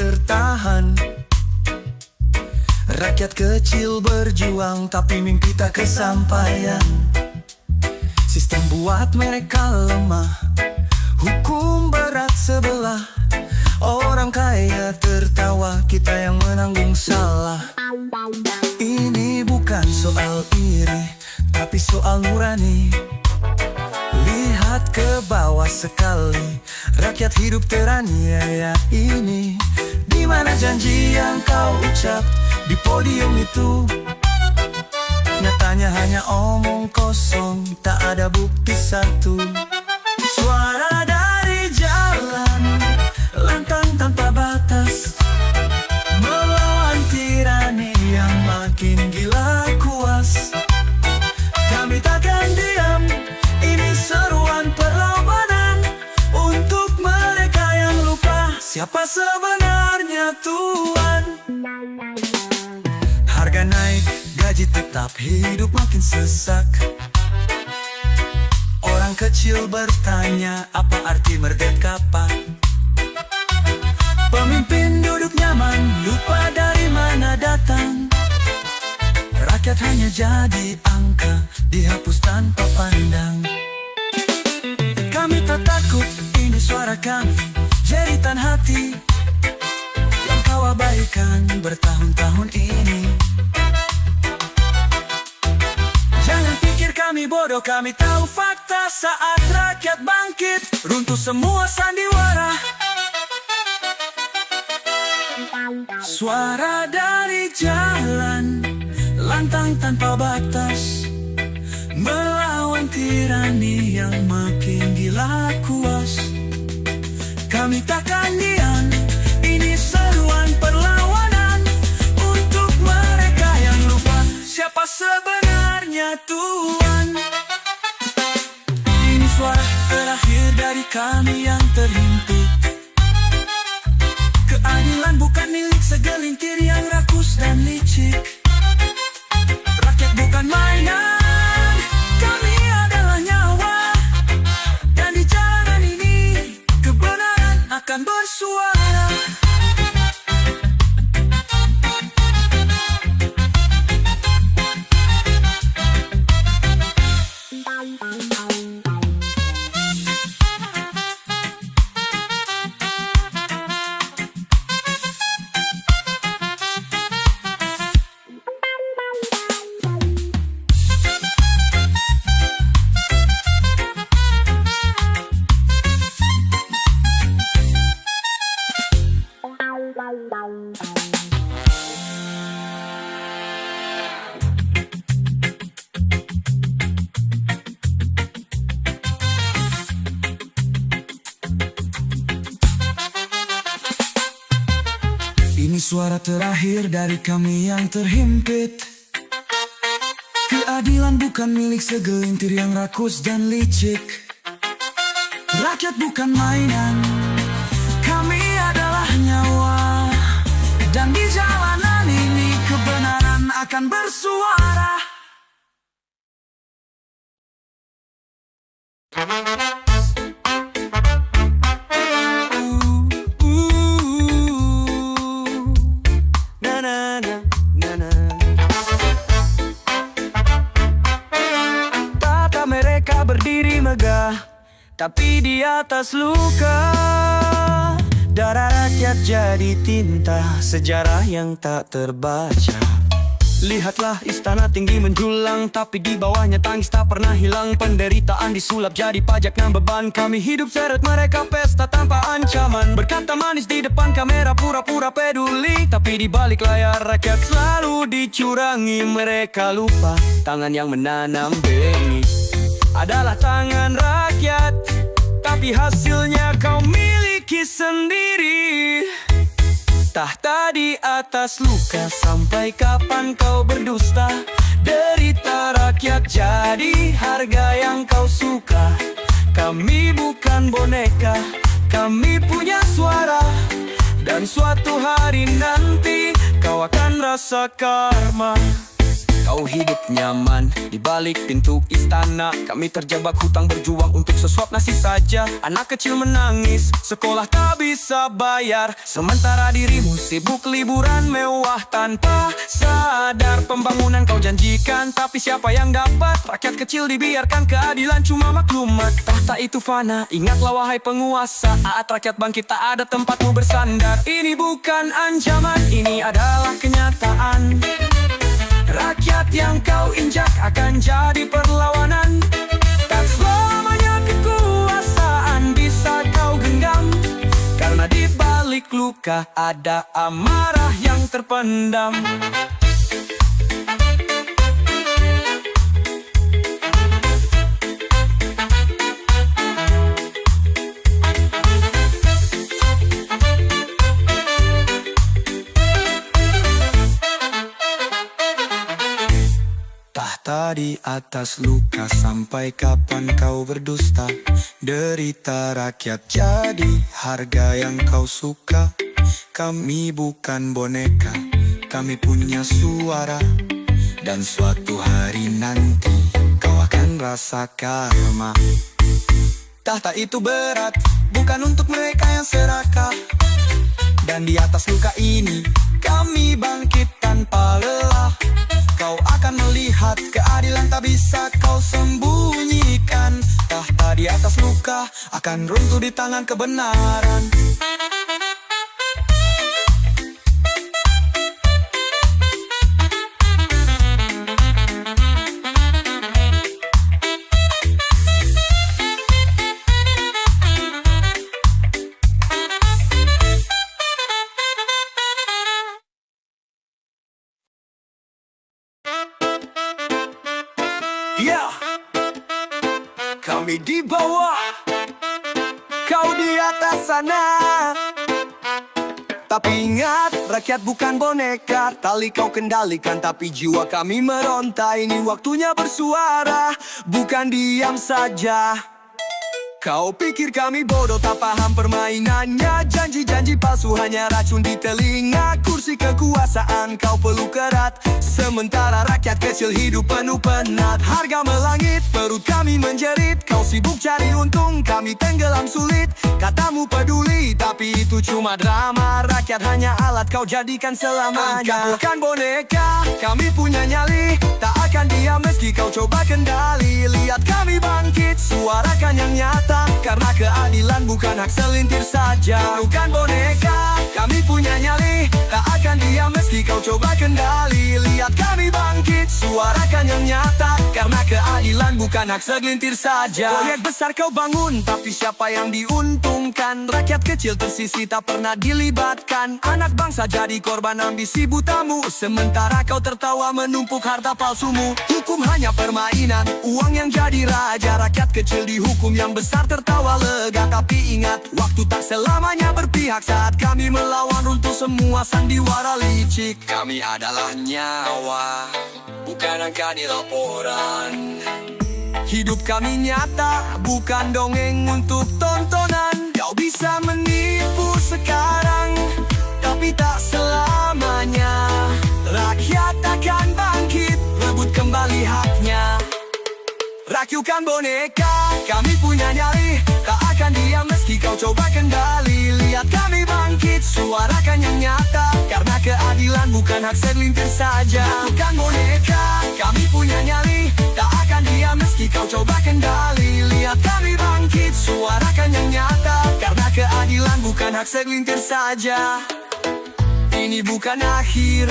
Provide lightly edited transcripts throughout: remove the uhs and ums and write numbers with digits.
bertahan. Rakyat kecil berjuang tapi mimpi tak kesampaian. Sistem buat mereka lemah, hukum berat sebelah. Orang kaya tertawa, kita yang menanggung salah. Ini bukan soal iri, tapi soal nurani. Lihat ke bawah sekali, rakyat hidup teraniaya ini. Di mana janji yang kau ucap di podium itu? Nyatanya hanya omong kosong, tak ada bukti satu. Suara dari jalan, lantang tanpa batas, melawan tirani yang makin gila kuas. Kami takkan diam, ini seruan perlawanan untuk mereka yang lupa siapa sebenarnya Tuhan. Harga naik, gaji tetap, hidup makin sesak. Orang kecil bertanya, apa arti merdeka Pak? Pemimpin duduk nyaman, lupa dari mana datang. Rakyat hanya jadi angka, dihapus tanpa pandang. Kami tak takut, ini suara kami, jeritan hati yang kau abaikan bertahun-tahun ini. Jangan pikir kami bodoh, kami tahu fakta. Saat rakyat bangkit, runtuh semua sandiwara. Suara dari jalan, lantang tanpa batas, melawan tirani yang makin gila kuas. Kami takkan diam, ini seruan perlawanan untuk mereka yang lupa siapa sebenarnya Tuhan. Ini suara terakhir dari kami yang terhimpit. Keadilan bukan milik segelintir yang rakus dan licik. Rakyat bukan mainan, kami adalah nyawa. Dan di jalanan ini, kebenaran akan bersuara. Ini suara terakhir dari kami yang terhimpit. Keadilan bukan milik segelintir yang rakus dan licik. Rakyat bukan mainan, kami adalah nyawa. Dan di jalanan ini kebenaran akan bersuara. Tata mereka berdiri megah, tapi di atas luka. Darah rakyat jadi tinta, sejarah yang tak terbaca. Lihatlah istana tinggi menjulang, tapi di bawahnya tangis tak pernah hilang. Penderitaan disulap jadi pajak dan beban. Kami hidup seret mereka pesta tanpa ancaman. Berkata manis di depan kamera pura-pura peduli, tapi di balik layar rakyat selalu dicurangi. Mereka lupa tangan yang menanam benih adalah tangan rakyat, tapi hasilnya kau miliki sendiri. Tahta di atas luka, sampai kapan kau berdusta? Derita rakyat jadi harga yang kau suka. Kami bukan boneka, kami punya suara. Dan suatu hari nanti kau akan rasa karma. kau hidup nyaman di balik pintu istana. Kami terjebak hutang berjuang untuk sesuap nasi saja. Anak kecil menangis, sekolah tak bisa bayar, sementara dirimu sibuk liburan mewah tanpa sadar. Pembangunan kau janjikan, tapi siapa yang dapat? Rakyat kecil dibiarkan, keadilan cuma maklumat. Tahta itu fana, ingatlah wahai penguasa. Saat rakyat bangkit tak ada tempatmu bersandar. Ini bukan ancaman, ini adalah kenyataan. Rakyat yang kau injak akan jadi perlawanan. Tak selamanya kekuasaan bisa kau genggam, karena di balik luka ada amarah yang terpendam. Tahta di atas luka, sampai kapan kau berdusta? Derita rakyat jadi harga yang kau suka. Kami bukan boneka, kami punya suara, dan suatu hari nanti kau akan rasa karma. Tahta itu berat, bukan untuk mereka yang serakah. Dan di atas luka ini kami bangkit tanpa lelah. Kau akan melihat keadilan tak bisa kau sembunyikan. Tahta di atas luka akan runtuh di tangan kebenaran. Ya, kami di bawah, kau di atas sana. Tapi ingat, rakyat bukan boneka. Tali kau kendalikan, tapi jiwa kami meronta. Ini waktunya bersuara, bukan diam saja. Kau pikir kami bodoh tak paham permainannya. Janji-janji palsu hanya racun di telinga. Kursi kekuasaan kau peluk erat, sementara rakyat kecil hidup penuh penat. Harga melangit, perut kami menjerit. Kau sibuk cari untung, kami tenggelam sulit. Katamu peduli, tapi itu cuma drama. Rakyat hanya alat kau jadikan selamanya. Engkau bukan boneka, kami punya nyali. Tak akan diam meski kau coba kendali. Lihat kami bangkit, suarakan yang nyata, karena keadilan bukan hak selintir saja. Bukan boneka, kami punya nyali. Tak akan diam meski kau coba kendali. Lihat kami bangkit, suarakan yang nyata, karena keadilan bukan hak segelintir saja. Proyek besar kau bangun, tapi siapa yang diuntungkan? Rakyat kecil tersisi tak pernah dilibatkan. Anak bangsa jadi korban ambisi butamu, sementara kau tertawa menumpuk harta palsumu. Hukum hanya permainan, uang yang jadi raja. Rakyat kecil dihukum, yang besar tertawa lega. Tapi ingat, waktu tak selamanya berpihak. Saat kami melawan runtuh semua sandiwara licik. Kami adalah nyawa, bukan angka di laporan. Hidup kami nyata, bukan dongeng untuk tontonan. Kau bisa menipu sekarang, tapi tak selamanya. Rakyat akan bangkit, rebut kembali haknya. Rakyukan boneka, kami punya nyali. Tak akan diam meski kau coba kendali. Lihat kami bangkit, suarakan yang nyata, karena keadilan bukan hak segelintir saja. Rakyukan boneka, kami punya nyali. Tak akan diam meski kau coba kendali. Lihat kami bangkit, suarakan yang nyata, karena keadilan bukan hak segelintir saja. Ini bukan akhir,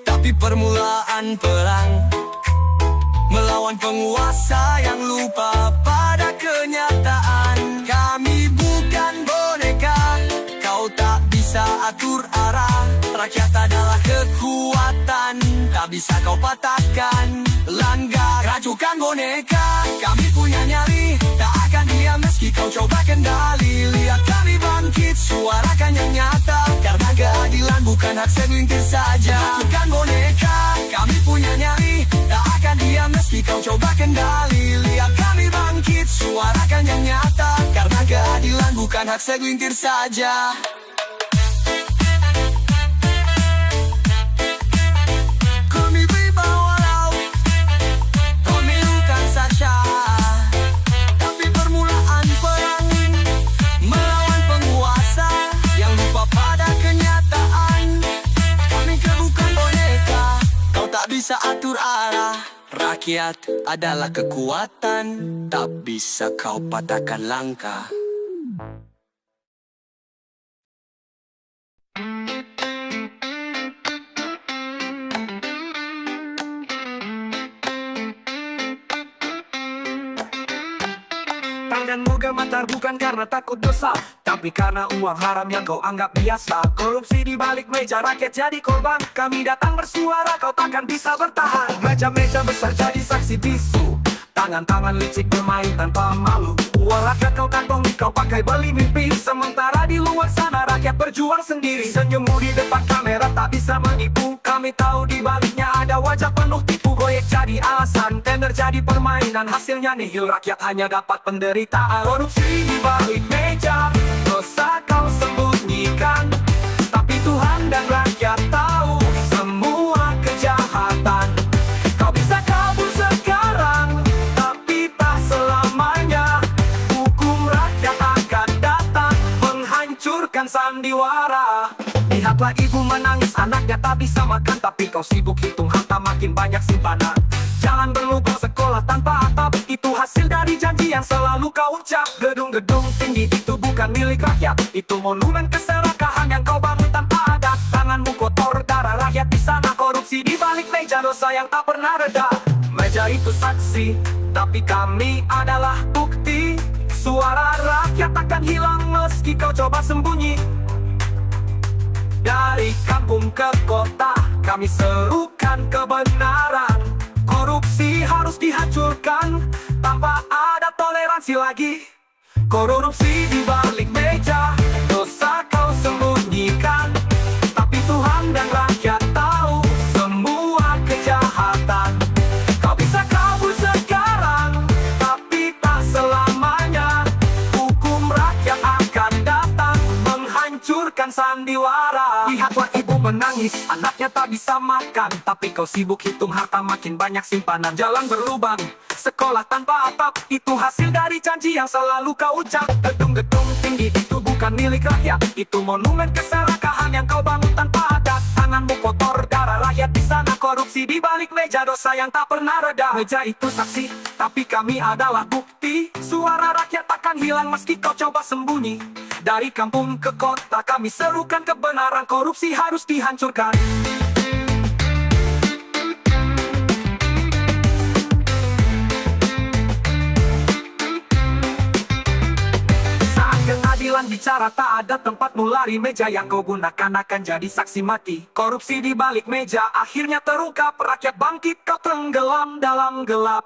tapi permulaan perang, melawan penguasa yang lupa pada kenyataan. Kami bukan boneka, kau tak bisa atur arah. Rakyat adalah kekuatan, tak bisa kau patahkan. Langgar, racukan boneka, kami punya nyali. Tak akan diam meski kau coba kendali. Lihat kami bangkit, suarakan yang nyata, karena keadilan bukan hak segelintir saja. Racukan boneka, kami punya nyali. Tak akan diam meski kau coba kendali. Lihat kami bangkit, suarakan yang nyata, karena keadilan bukan hak segelintir saja. Kami di bawah laut, rakyat adalah kekuatan, tak bisa kau patahkan langkah. Tanganmu gemetar bukan karena takut dosa, tapi karena uang haram yang kau anggap biasa. Korupsi di balik meja, rakyat jadi korban. Kami datang bersuara, kau takkan bisa bertahan. Meja-meja besar jadi saksi bisu, tangan-tangan licik bermain tanpa malu. Uang rakyat kau kantongi, kau pakai beli mimpi. Sementara di luar sana rakyat berjuang sendiri. Senyummu di depan kamera tak bisa menipu. Kami tahu di baliknya ada wajah penuh tipu. Proyek jadi alasan, tender jadi permainan. Hasilnya nihil, rakyat hanya dapat penderitaan. Korupsi di balik meja, dosa kau sembunyikan, tapi Tuhan dan rakyat tahu semua kejahatan. Kau bisa kabur sekarang, tapi tak selamanya. Hukum rakyat akan datang menghancurkan sandiwara. Lihatlah ibu menangis, anaknya tak bisa makan, tapi kau sibuk hitung harta makin banyak simpanan. Jangan berlubang sekolah tanpa atap, itu hasil dari janji yang selalu kau ucap. Gedung-gedung tinggi itu bukan milik rakyat, itu monumen keserakahan yang kau bangun tanpa adat. Tanganmu kotor darah rakyat di sana, korupsi di balik meja, dosa yang tak pernah reda. Meja itu saksi, tapi kami adalah bukti. Suara rakyat akan hilang meski kau coba sembunyi. Dari kampung ke kota, kami serukan kebenaran. Korupsi harus dihancurkan, tanpa ada toleransi lagi. Korupsi di balik meja, dosa kau sembunyikan, tapi Tuhan dan rakyat tahu semua kejahatan. Kau bisa kabur sekarang, tapi tak selamanya. Hukum rakyat akan datang menghancurkan sandiwara. Lihatlah ibu menangis, anaknya tak bisa makan, tapi kau sibuk hitung harta makin banyak simpanan. Jalan berlubang, sekolah tanpa atap, itu hasil dari janji yang selalu kau ucap. Gedung-gedung tinggi itu bukan milik rakyat, itu monumen keserakahan yang kau bangun tanpa adat. Tanganmu kotor darah rakyat di sana, korupsi di balik meja, dosa yang tak pernah reda. Meja itu saksi, tapi kami adalah bukti. Suara rakyat akan hilang meski kau coba sembunyi. Dari kampung ke kota, kami serukan kebenaran, korupsi harus dihancurkan. Saat keadilan bicara, tak ada tempatmu lari. Meja yang kau gunakan akan jadi saksi mati. Korupsi di balik meja, akhirnya terungkap. Rakyat bangkit, kau tenggelam dalam gelap.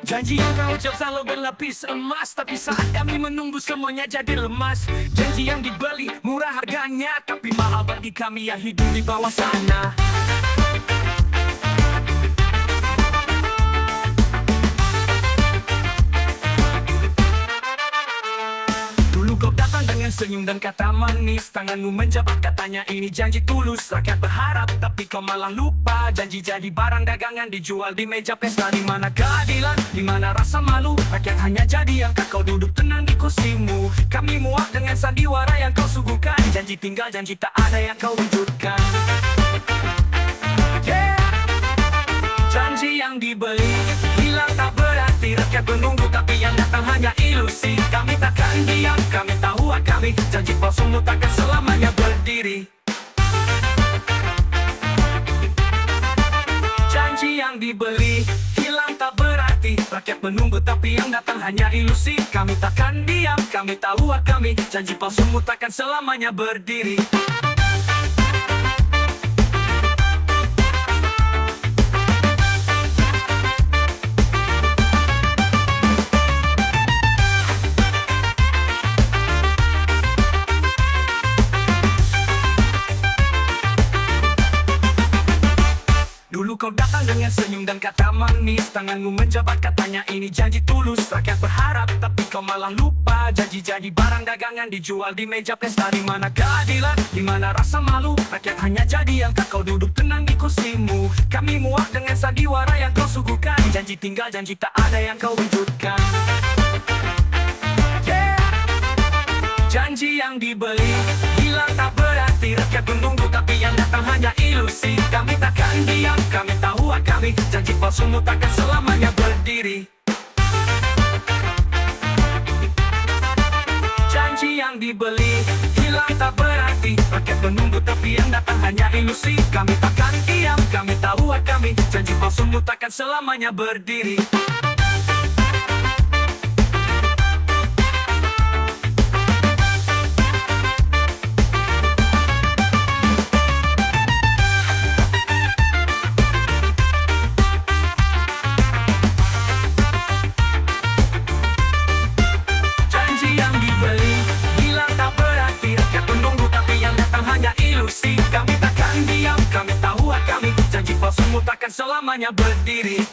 Janji yang kau ucap selalu berlapis emas, tapi saat kami menunggu semuanya jadi lemas. Janji yang dibeli murah harganya, tapi mahal bagi kami yang hidup di bawah sana. Dulu kau datang dengan senyum dan kata manis, tanganmu menjabat katanya ini janji tulus. Rakyat berharap tapi kau malah lupa, janji jadi barang dagangan dijual di meja pesta. Di mana keadilan, di mana rasa malu? Rakyat hanya jadi angka, kau duduk tenang di kursimu. Kami muak dengan sandiwara yang kau suguhkan, janji tinggal janji tak ada yang kau wujudkan. Janji yang dibeli hilang tak berarti, rakyat menunggu tapi yang datang hanya ilusi. Kami takkan diam, kami tahu kami, janji palsumu takkan selamanya berdiri. Janji yang dibeli hilang tak berarti, rakyat menunggu tapi yang datang hanya ilusi. Kami takkan diam, kami tahu kami, janji palsumu takkan selamanya berdiri. datang dengan senyum dan kata manis. Tanganmu menjabat katanya ini janji tulus. Rakyat berharap tapi kau malah lupa. Janji jadi barang dagangan dijual di meja pesta. Di mana keadilan, di mana rasa malu? Rakyat hanya jadi angka, kau duduk tenang di kursimu. Kami muak dengan sandiwara yang kau suguhkan. Janji tinggal, janji tak ada yang kau wujudkan. Janji yang dibeli hilang tak berarti. Rakyat menunggu tapi yang datang hanya ilusi. Kami takkan diam, kami tahu kami. Janji palsumu takkan selamanya berdiri. Janji yang dibeli hilang tak berarti. Rakyat menunggu tapi yang datang hanya ilusi. Kami takkan diam, kami tahu kami. Janji palsumu takkan selamanya berdiri. Kami takkan diam, kami tahu kami. Janji palsumu takkan selamanya berdiri.